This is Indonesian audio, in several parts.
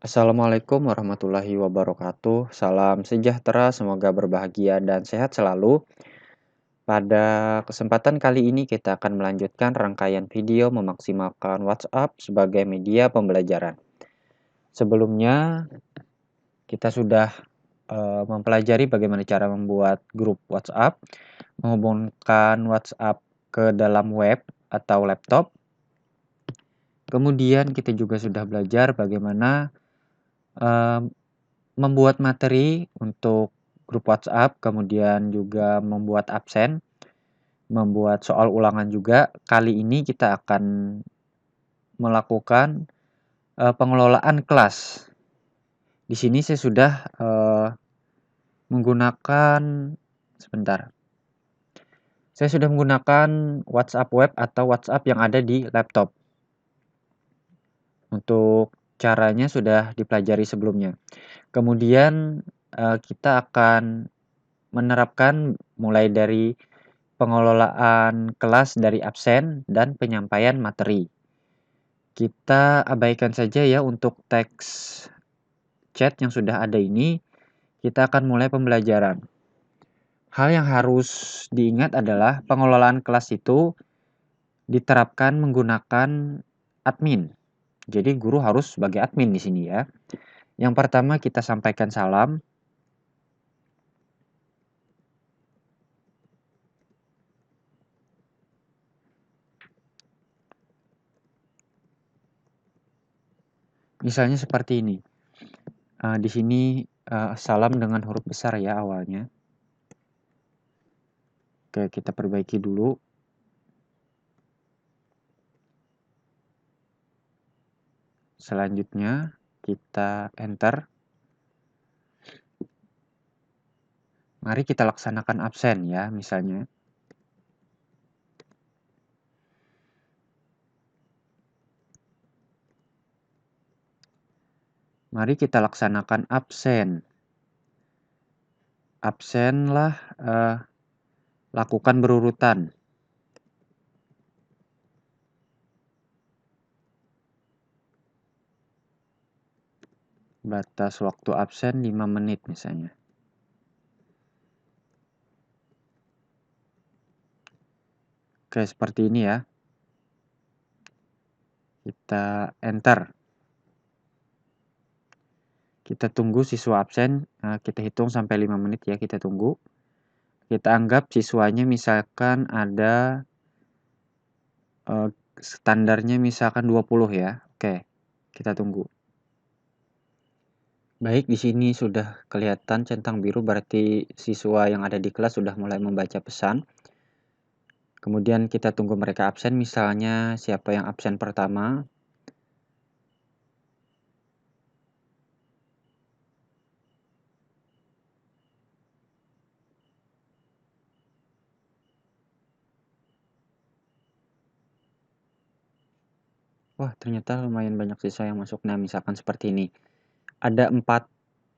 Assalamualaikum warahmatullahi wabarakatuh. Salam sejahtera, semoga berbahagia dan sehat selalu. Pada kesempatan kali ini kita akan melanjutkan rangkaian video memaksimalkan WhatsApp sebagai media pembelajaran. Sebelumnya kita sudah mempelajari bagaimana cara membuat grup WhatsApp, menghubungkan WhatsApp ke dalam web atau laptop. Kemudian kita juga sudah belajar bagaimana membuat materi untuk grup WhatsApp, kemudian juga membuat absen, membuat soal ulangan juga. Kali ini kita akan melakukan pengelolaan kelas. Di sini saya sudah menggunakan Saya sudah menggunakan WhatsApp web atau WhatsApp yang ada di laptop. Untuk caranya sudah dipelajari sebelumnya. Kemudian kita akan menerapkan mulai dari pengelolaan kelas dari absen dan penyampaian materi. Kita abaikan saja ya untuk teks chat yang sudah ada ini. Kita akan mulai pembelajaran. Hal yang harus diingat adalah pengelolaan kelas itu diterapkan menggunakan admin. Jadi guru harus sebagai admin di sini ya. Yang pertama kita sampaikan salam. Misalnya seperti ini. Di sini salam dengan huruf besar ya awalnya. Oke, kita perbaiki dulu. Selanjutnya kita enter. Mari kita laksanakan absen ya, misalnya. Mari kita laksanakan absen. Absenlah lakukan berurutan. Batas waktu absen 5 menit misalnya. Oke, seperti ini ya. Kita enter. Kita tunggu siswa absen, kita hitung sampai 5 menit ya, kita tunggu. Kita anggap siswanya misalkan ada standarnya misalkan 20 ya. Oke, kita tunggu. Baik, di sini sudah kelihatan centang biru, berarti siswa yang ada di kelas sudah mulai membaca pesan. Kemudian kita tunggu mereka absen, misalnya siapa yang absen pertama. Wah, ternyata lumayan banyak siswa yang masuk. Nah, misalkan seperti ini. Ada 4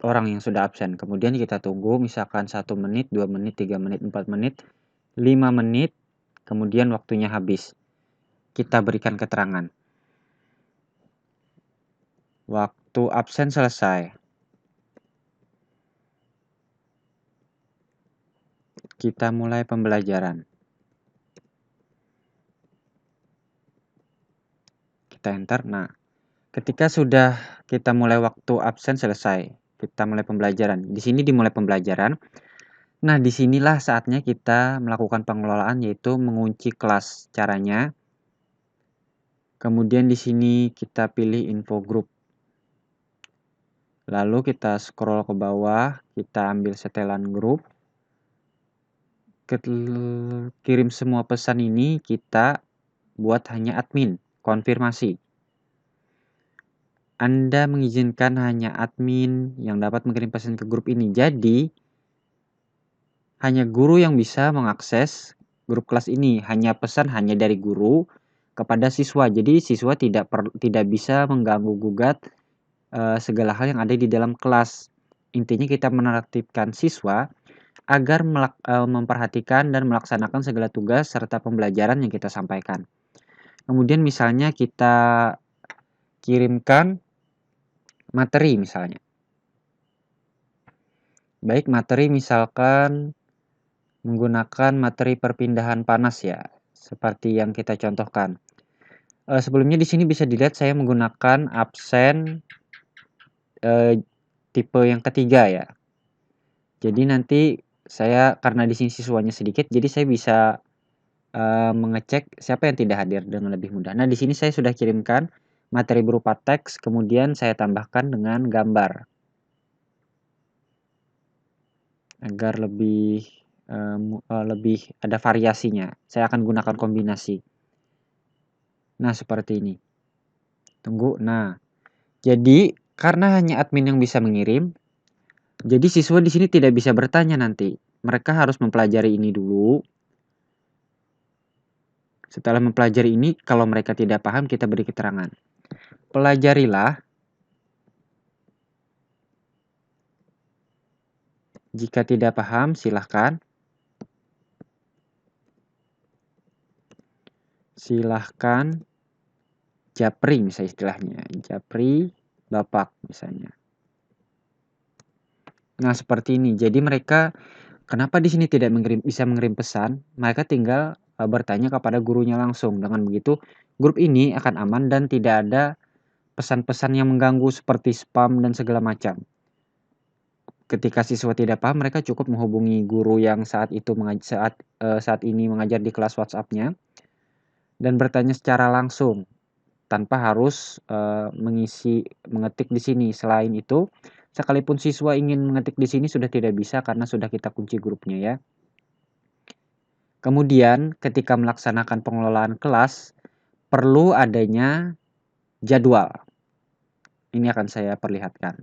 orang yang sudah absen. Kemudian kita tunggu misalkan 1 menit, 2 menit, 3 menit, 4 menit, 5 menit, kemudian waktunya habis. Kita berikan keterangan. Waktu absen selesai. Kita mulai pembelajaran. Kita enter. Nah, ketika sudah kita mulai waktu absen selesai, kita mulai pembelajaran. Di sini dimulai pembelajaran. Nah, disinilah saatnya kita melakukan pengelolaan, yaitu mengunci kelas. Caranya, kemudian di sini kita pilih info grup. Lalu kita scroll ke bawah, kita ambil setelan grup. Kirim semua pesan ini kita buat hanya admin, konfirmasi. Anda mengizinkan hanya admin yang dapat mengirim pesan ke grup ini. Jadi, hanya guru yang bisa mengakses grup kelas ini. Hanya pesan hanya dari guru kepada siswa. Jadi, siswa tidak bisa mengganggu-gugat segala hal yang ada di dalam kelas. Intinya kita menertibkan siswa agar memperhatikan dan melaksanakan segala tugas serta pembelajaran yang kita sampaikan. Kemudian misalnya kita kirimkan materi misalnya. Baik, materi misalkan menggunakan materi perpindahan panas ya, seperti yang kita contohkan. Sebelumnya di sini bisa dilihat saya menggunakan absen tipe yang ketiga ya. Jadi nanti saya karena di sini siswanya sedikit, jadi saya bisa mengecek siapa yang tidak hadir dengan lebih mudah. Nah, di sini saya sudah kirimkan materi berupa teks, kemudian saya tambahkan dengan gambar agar lebih ada variasinya. Saya akan gunakan kombinasi. Nah, seperti ini. Tunggu. Nah, jadi karena hanya admin yang bisa mengirim, jadi siswa di sini tidak bisa bertanya nanti. Mereka harus mempelajari ini dulu. Setelah mempelajari ini, kalau mereka tidak paham, kita beri keterangan. Pelajarilah. Jika tidak paham, silahkan japri misalnya istilahnya. Japri Bapak misalnya. Nah, seperti ini. Jadi mereka kenapa di sini tidak bisa mengirim pesan? Mereka tinggal bertanya kepada gurunya langsung. Dengan begitu, grup ini akan aman dan tidak ada pesan-pesan yang mengganggu seperti spam dan segala macam. Ketika siswa tidak paham, mereka cukup menghubungi guru yang saat ini mengajar di kelas WhatsApp-nya dan bertanya secara langsung tanpa harus mengetik di sini. Selain itu, sekalipun siswa ingin mengetik di sini sudah tidak bisa karena sudah kita kunci grupnya ya. Kemudian ketika melaksanakan pengelolaan kelas, perlu adanya jadwal. Ini akan saya perlihatkan.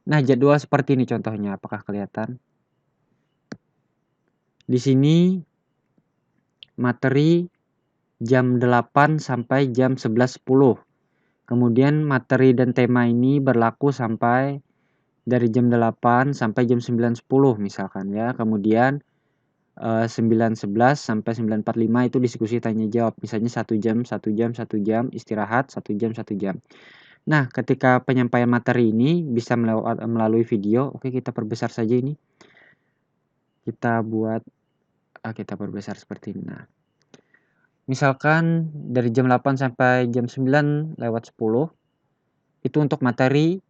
Nah, jadwal seperti ini contohnya, apakah kelihatan? Di sini materi jam 8 sampai jam 11.10. Kemudian materi dan tema ini berlaku sampai dari jam 8 sampai jam 9.10 misalkan ya. Kemudian 9.11 sampai 9.45 itu diskusi tanya jawab. Misalnya 1 jam, 1 jam, 1 jam, istirahat 1 jam, 1 jam. Nah, ketika penyampaian materi ini bisa melalui video. Oke, kita perbesar saja ini. Kita perbesar seperti ini. Nah, misalkan dari jam 8 sampai jam 9:10 itu untuk materi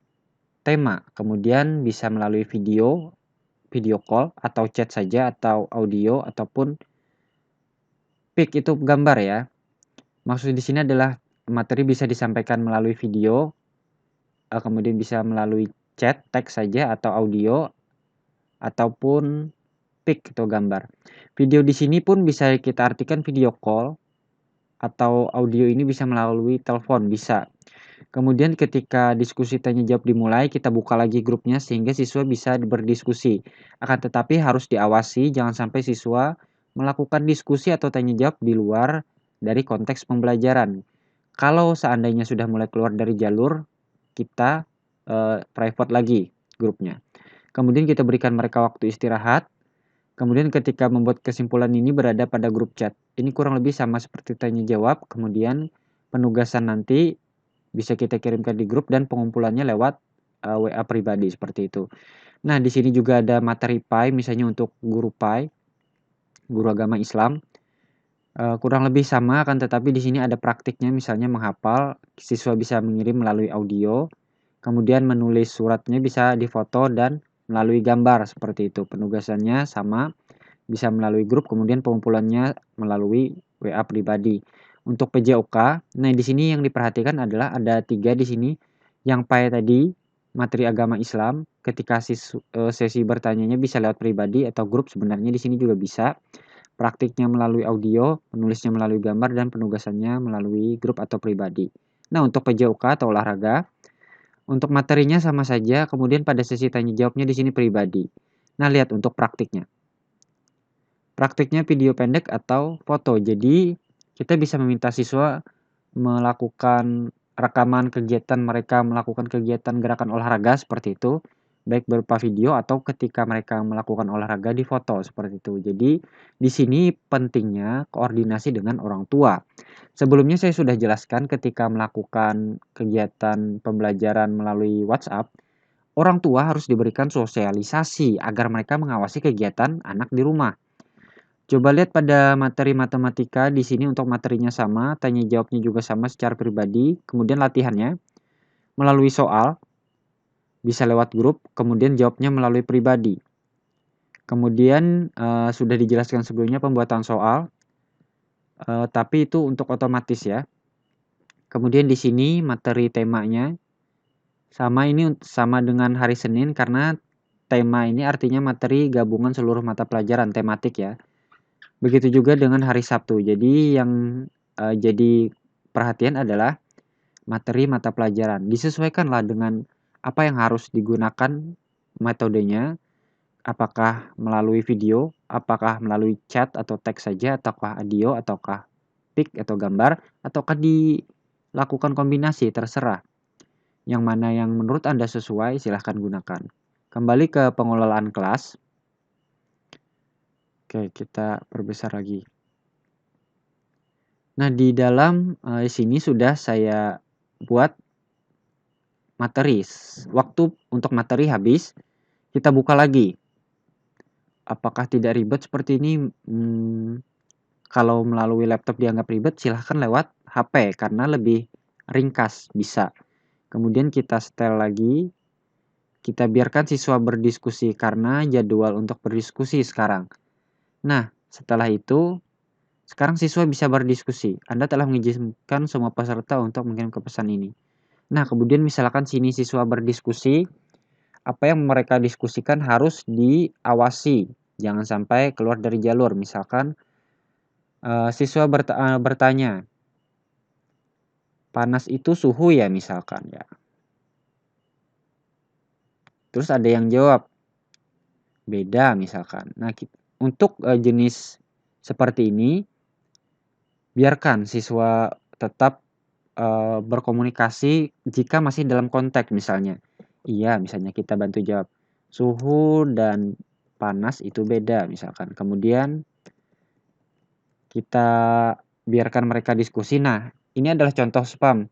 tema. Kemudian bisa melalui video call atau chat saja atau audio ataupun pic itu gambar ya. Maksud di sini adalah materi bisa disampaikan melalui video, kemudian bisa melalui chat, teks saja atau audio ataupun pic atau gambar. Video di sini pun bisa kita artikan video call atau audio ini bisa melalui telepon, bisa. Kemudian ketika diskusi tanya jawab dimulai, kita buka lagi grupnya sehingga siswa bisa berdiskusi. Akan tetapi harus diawasi jangan sampai siswa melakukan diskusi atau tanya jawab di luar dari konteks pembelajaran. Kalau seandainya sudah mulai keluar dari jalur, kita private lagi grupnya. Kemudian kita berikan mereka waktu istirahat. Kemudian ketika membuat kesimpulan ini berada pada grup chat. Ini kurang lebih sama seperti tanya jawab. Kemudian penugasan nanti bisa kita kirimkan di grup dan pengumpulannya lewat WA pribadi seperti itu. Nah, di sini juga ada materi PAI misalnya untuk guru PAI, guru agama Islam. Kurang lebih sama kan, tetapi di sini ada praktiknya misalnya menghafal, siswa bisa mengirim melalui audio, kemudian menulis suratnya bisa difoto dan melalui gambar seperti itu. Penugasannya sama, bisa melalui grup, kemudian pengumpulannya melalui WA pribadi. Untuk PJOK, nah di sini yang diperhatikan adalah ada 3 di sini. Yang PAI tadi, materi agama Islam, ketika sesi bertanyanya bisa lewat pribadi atau grup, sebenarnya di sini juga bisa. Praktiknya melalui audio, penulisnya melalui gambar, dan penugasannya melalui grup atau pribadi. Nah, untuk PJOK atau olahraga, untuk materinya sama saja, kemudian pada sesi tanya jawabnya di sini pribadi. Nah, lihat untuk praktiknya. Praktiknya video pendek atau foto. Jadi, kita bisa meminta siswa melakukan rekaman kegiatan mereka melakukan kegiatan gerakan olahraga seperti itu. baik berupa video atau ketika mereka melakukan olahraga di foto seperti itu. Jadi di sini pentingnya koordinasi dengan orang tua. Sebelumnya saya sudah jelaskan ketika melakukan kegiatan pembelajaran melalui WhatsApp, orang tua harus diberikan sosialisasi agar mereka mengawasi kegiatan anak di rumah. Coba lihat pada materi matematika di sini untuk materinya sama, tanya jawabnya juga sama secara pribadi, kemudian latihannya melalui soal, bisa lewat grup, kemudian jawabnya melalui pribadi. Kemudian sudah dijelaskan sebelumnya pembuatan soal, tapi itu untuk otomatis ya. Kemudian di sini materi temanya sama dengan hari Senin karena tema ini artinya materi gabungan seluruh mata pelajaran tematik ya. Begitu juga dengan hari Sabtu. Jadi yang jadi perhatian adalah materi mata pelajaran. Disesuaikanlah dengan apa yang harus digunakan metodenya, apakah melalui video, apakah melalui chat atau teks saja, ataukah audio, ataukah pic atau gambar, ataukah dilakukan kombinasi, terserah. Yang mana yang menurut Anda sesuai, silahkan gunakan. Kembali ke pengelolaan kelas. Oke, kita perbesar lagi. Nah, di dalam sini sudah saya buat materi. Waktu untuk materi habis, kita buka lagi. Apakah tidak ribet seperti ini? Kalau melalui laptop dianggap ribet, silahkan lewat HP karena lebih ringkas bisa. Kemudian kita setel lagi, kita biarkan siswa berdiskusi karena jadwal untuk berdiskusi sekarang. Nah, setelah itu, sekarang siswa bisa berdiskusi. Anda telah mengizinkan semua peserta untuk mengirim ke pesan ini. Nah, kemudian misalkan sini siswa berdiskusi, apa yang mereka diskusikan harus diawasi. Jangan sampai keluar dari jalur. Misalkan siswa bertanya, panas itu suhu ya misalkan ya. Terus ada yang jawab, beda misalkan. Nah, untuk jenis seperti ini, biarkan siswa tetap berkomunikasi jika masih dalam konteks misalnya. Iya, misalnya kita bantu jawab, suhu dan panas itu beda misalkan. Kemudian kita biarkan mereka diskusi. Nah, ini adalah contoh spam.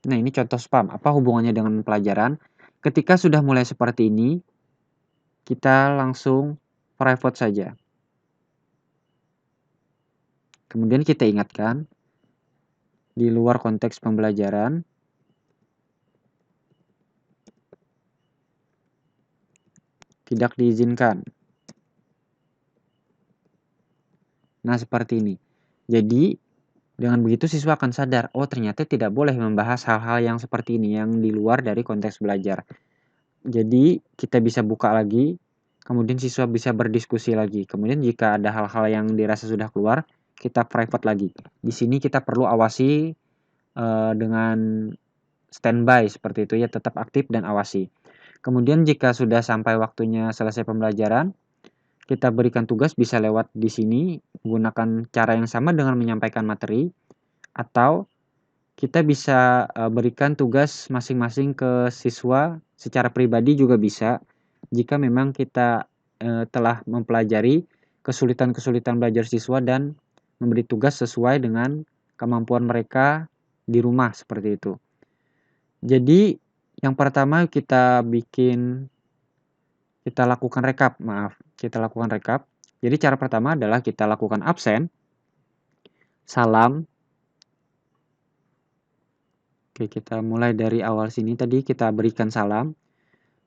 Nah, ini contoh spam. Apa hubungannya dengan pelajaran? Ketika sudah mulai seperti ini, kita langsung private saja. Kemudian kita ingatkan, di luar konteks pembelajaran, tidak diizinkan. Nah, seperti ini. Jadi, dengan begitu siswa akan sadar, oh ternyata tidak boleh membahas hal-hal yang seperti ini, yang di luar dari konteks belajar. Jadi, kita bisa buka lagi, kemudian siswa bisa berdiskusi lagi. Kemudian jika ada hal-hal yang dirasa sudah keluar, kita private lagi. Di sini kita perlu awasi dengan standby seperti itu ya, tetap aktif dan awasi. Kemudian jika sudah sampai waktunya selesai pembelajaran, kita berikan tugas bisa lewat di sini, menggunakan cara yang sama dengan menyampaikan materi, atau kita bisa berikan tugas masing-masing ke siswa secara pribadi juga bisa, jika memang kita telah mempelajari kesulitan-kesulitan belajar siswa dan memberi tugas sesuai dengan kemampuan mereka di rumah seperti itu. Jadi yang pertama kita lakukan rekap. Jadi cara pertama adalah kita lakukan absen, salam. Oke, kita mulai dari awal sini tadi kita berikan salam.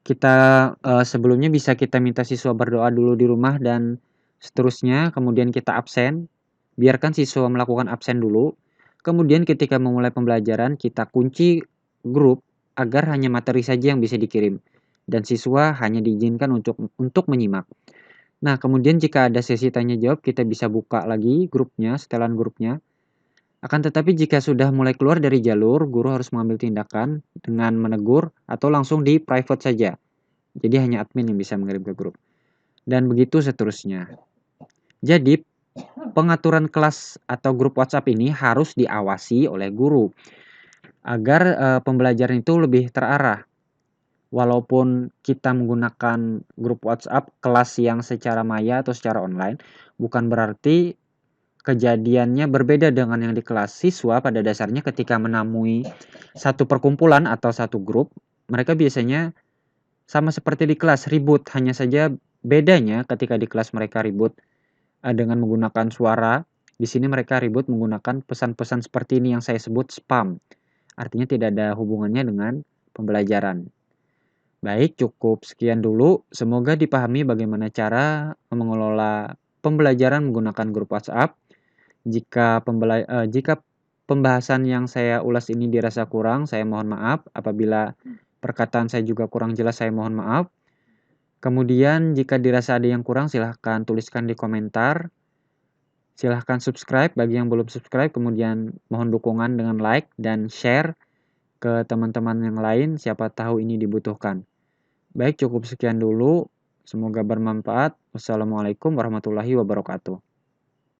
Kita sebelumnya bisa kita minta siswa berdoa dulu di rumah dan seterusnya, kemudian kita absen. Biarkan siswa melakukan absen dulu. Kemudian ketika memulai pembelajaran, kita kunci grup agar hanya materi saja yang bisa dikirim dan siswa hanya diizinkan untuk menyimak. Nah, kemudian jika ada sesi tanya jawab, kita bisa buka lagi grupnya, setelan grupnya. Akan tetapi jika sudah mulai keluar dari jalur, guru harus mengambil tindakan dengan menegur atau langsung di private saja. Jadi hanya admin yang bisa mengirim ke grup. Dan begitu seterusnya. Jadi, pengaturan kelas atau grup WhatsApp ini harus diawasi oleh guru agar pembelajaran itu lebih terarah. Walaupun kita menggunakan grup WhatsApp kelas yang secara maya atau secara online, bukan berarti kejadiannya berbeda dengan yang di kelas. Siswa pada dasarnya ketika menemui satu perkumpulan atau satu grup, mereka biasanya sama seperti di kelas, ribut. Hanya saja bedanya ketika di kelas mereka ribut dengan menggunakan suara, di sini mereka ribut menggunakan pesan-pesan seperti ini yang saya sebut spam. Artinya tidak ada hubungannya dengan pembelajaran. Baik, cukup sekian dulu. Semoga dipahami bagaimana cara mengelola pembelajaran menggunakan grup WhatsApp. Jika pembahasan yang saya ulas ini dirasa kurang, saya mohon maaf. Apabila perkataan saya juga kurang jelas, saya mohon maaf. Kemudian jika dirasa ada yang kurang, silahkan tuliskan di komentar. Silahkan subscribe bagi yang belum subscribe. Kemudian mohon dukungan dengan like dan share ke teman-teman yang lain. Siapa tahu ini dibutuhkan. Baik, cukup sekian dulu. Semoga bermanfaat. Wassalamualaikum warahmatullahi wabarakatuh.